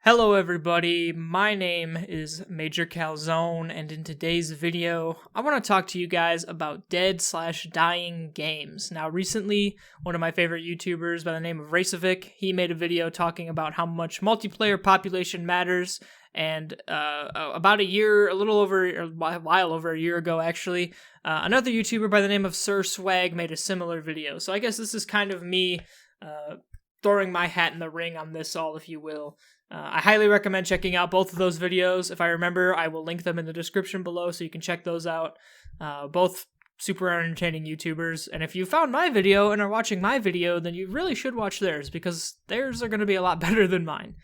Hello everybody, my name is MajorCalzone, and in today's video, I want to talk to you guys about dead/dying games. Now recently, one of my favorite YouTubers by the name of Racevic, he made a video talking about how much multiplayer population matters, and about a while over a year ago actually, another YouTuber by the name of Sir Swag made a similar video. So I guess this is kind of me throwing my hat in the ring on this all, if you will. I highly recommend checking out both of those videos. If I remember, I will link them in the description below so you can check those out. Both super entertaining YouTubers. And if you found my video and are watching my video, then you really should watch theirs, because theirs are going to be a lot better than mine.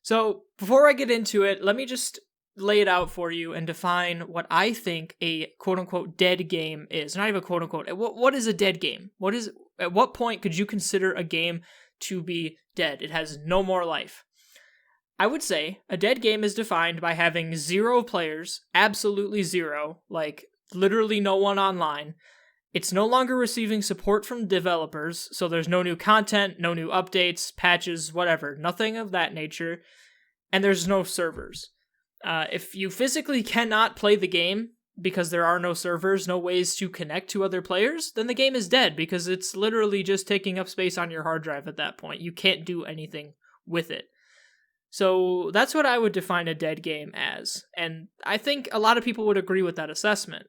So before I get into it, let me just lay it out for you and define what I think a quote-unquote dead game is. Not even quote-unquote. What is a dead game? At what point could you consider a game to be dead? It has no more life. I would say a dead game is defined by having 0 players, absolutely 0, like literally no one online. It's no longer receiving support from developers, so there's no new content, no new updates, patches, whatever, nothing of that nature, and there's no servers. If you physically cannot play the game because there are no servers, no ways to connect to other players, then the game is dead, because it's literally just taking up space on your hard drive at that point. You can't do anything with it. So that's what I would define a dead game as, and I think a lot of people would agree with that assessment.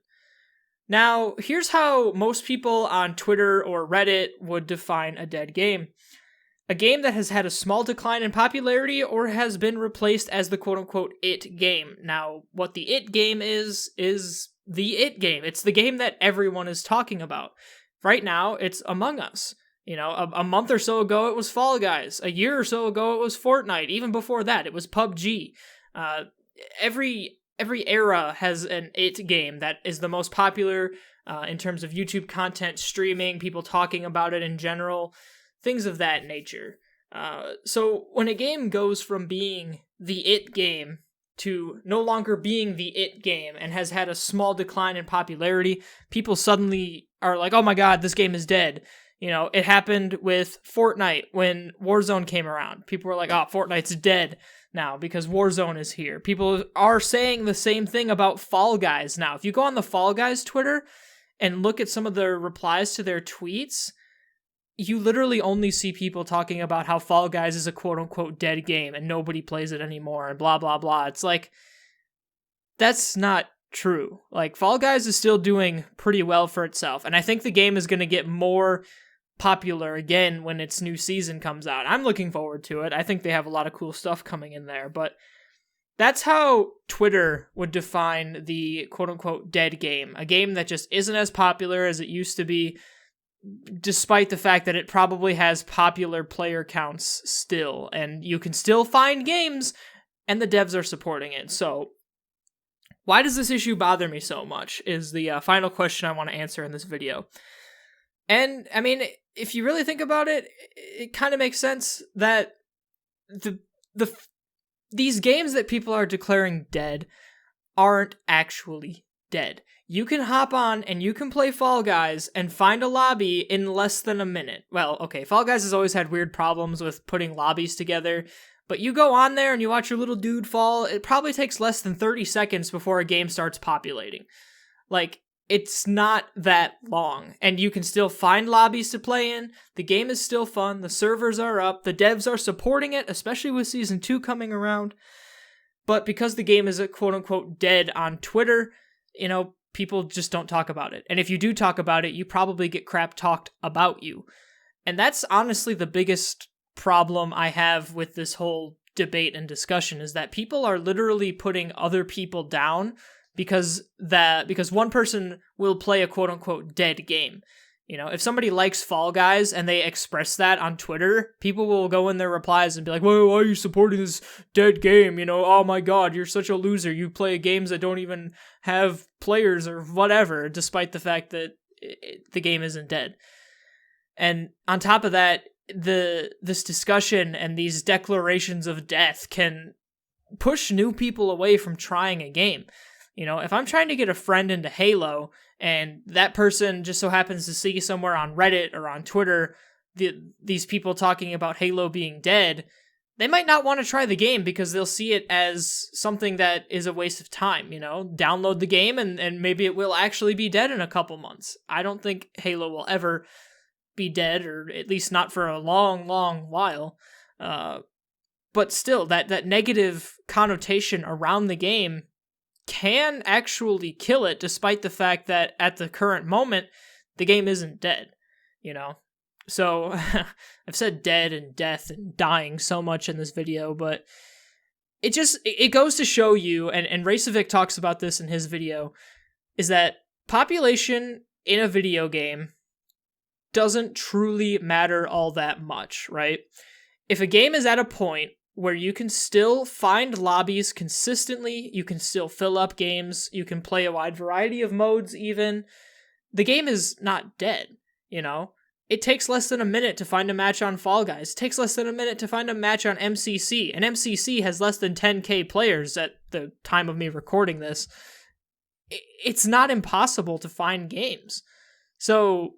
Now, here's how most people on Twitter or Reddit would define a dead game. A game that has had a small decline in popularity or has been replaced as the quote-unquote it game. Now, what the it game is the it game. It's the game that everyone is talking about. Right now, it's Among Us. You know, a month or so ago, it was Fall Guys. A year or so ago, it was Fortnite. Even before that, it was PUBG. Every era has an it game that is the most popular in terms of YouTube content, streaming, people talking about it in general, things of that nature. So when a game goes from being the it game to no longer being the it game and has had a small decline in popularity, people suddenly are like, oh my god, this game is dead. You know, it happened with Fortnite when Warzone came around. People were like, oh, Fortnite's dead now because Warzone is here. People are saying the same thing about Fall Guys now. If you go on the Fall Guys Twitter and look at some of the replies to their tweets, you literally only see people talking about how Fall Guys is a quote-unquote dead game and nobody plays it anymore and blah, blah, blah. It's like, that's not true. Like, Fall Guys is still doing pretty well for itself, and I think the game is going to get more popular again when its new season comes out. I'm looking forward to it. I think they have a lot of cool stuff coming in there, but that's how Twitter would define the quote-unquote dead game. A game that just isn't as popular as it used to be, despite the fact that it probably has popular player counts still, and you can still find games, and the devs are supporting it. So, why does this issue bother me so much is the final question I want to answer in this video. And, I mean, if you really think about it, it kind of makes sense that these games that people are declaring dead aren't actually dead. You can hop on and you can play Fall Guys and find a lobby in less than a minute. Well, okay, Fall Guys has always had weird problems with putting lobbies together, but you go on there and you watch your little dude fall, it probably takes less than 30 seconds before a game starts populating. Like, it's not that long, and you can still find lobbies to play in. The game is still fun, the servers are up, the devs are supporting it, especially with Season 2 coming around. But because the game is a quote-unquote dead on Twitter, you know, people just don't talk about it. And if you do talk about it, you probably get crap talked about you. And that's honestly the biggest problem I have with this whole debate and discussion, is that people are literally putting other people down because one person will play a quote-unquote dead game. You know, if somebody likes Fall Guys and they express that on Twitter, people will go in their replies and be like, well, why are you supporting this dead game? You know, oh my god, you're such a loser. You play games that don't even have players or whatever, despite the fact that the game isn't dead. And on top of that, this discussion and these declarations of death can push new people away from trying a game. You know, if I'm trying to get a friend into Halo, and that person just so happens to see somewhere on Reddit or on Twitter these people talking about Halo being dead, they might not want to try the game because they'll see it as something that is a waste of time, Download the game and maybe it will actually be dead in a couple months. I don't think Halo will ever be dead, or at least not for a long, long while. But still, that negative connotation around the game can actually kill it, despite the fact that at the current moment, the game isn't dead, So, I've said dead and death and dying so much in this video, but it goes to show you, and Racevic talks about this in his video, is that population in a video game doesn't truly matter all that much, right? If a game is at a point where you can still find lobbies consistently, you can still fill up games, you can play a wide variety of modes even, the game is not dead, It takes less than a minute to find a match on Fall Guys. It takes less than a minute to find a match on MCC. And MCC has less than 10k players at the time of me recording this. It's not impossible to find games. So,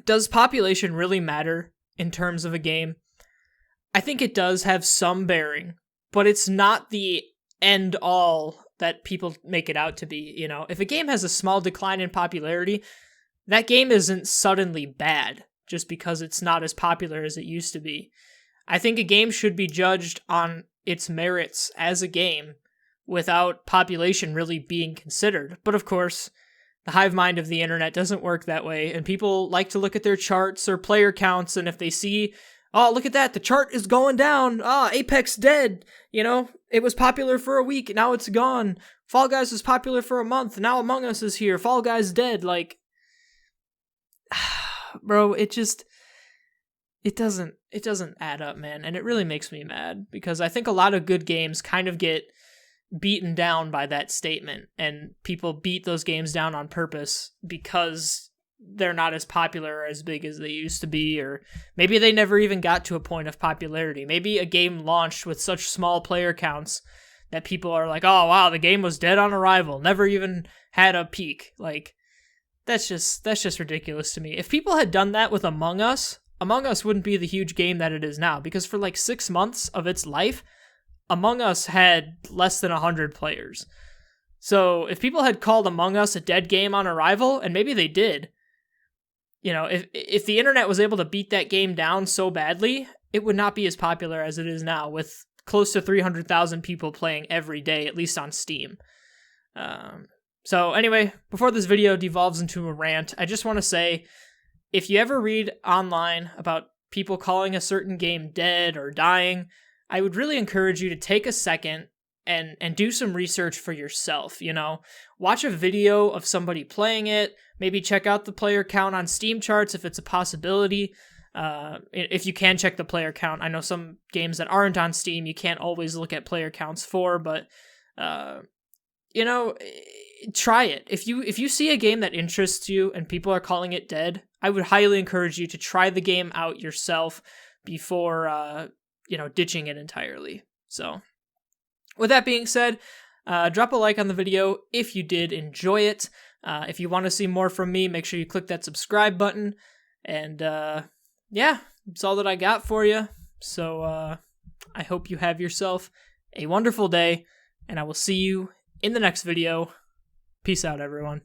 does population really matter in terms of a game? I think it does have some bearing, but it's not the end all that people make it out to be, If a game has a small decline in popularity, that game isn't suddenly bad just because it's not as popular as it used to be. I think a game should be judged on its merits as a game without population really being considered. But of course, the hive mind of the internet doesn't work that way, and people like to look at their charts or player counts, and if they see, oh, look at that, the chart is going down, Apex dead, it was popular for a week, now it's gone, Fall Guys was popular for a month, now Among Us is here, Fall Guys dead, bro, it doesn't add up, man, and it really makes me mad, because I think a lot of good games kind of get beaten down by that statement, and people beat those games down on purpose because they're not as popular or as big as they used to be, or maybe they never even got to a point of popularity. Maybe a game launched with such small player counts that people are like, oh wow, the game was dead on arrival, never even had a peak. That's just ridiculous to me. If people had done that with Among Us wouldn't be the huge game that it is now, because for 6 months of its life, Among Us had less than 100 players. So if people had called Among Us a dead game on arrival, and maybe they did, if the internet was able to beat that game down so badly, it would not be as popular as it is now, with close to 300,000 people playing every day, at least on Steam. So anyway, before this video devolves into a rant, I just want to say, if you ever read online about people calling a certain game dead or dying, I would really encourage you to take a second and do some research for yourself, Watch a video of somebody playing it, maybe check out the player count on Steam charts if it's a possibility. If you can check the player count. I know some games that aren't on Steam you can't always look at player counts for, but try it. If you see a game that interests you and people are calling it dead, I would highly encourage you to try the game out yourself before ditching it entirely. So, with that being said, drop a like on the video if you did enjoy it. If you want to see more from me, make sure you click that subscribe button. And that's all that I got for you. So I hope you have yourself a wonderful day, and I will see you in the next video. Peace out, everyone.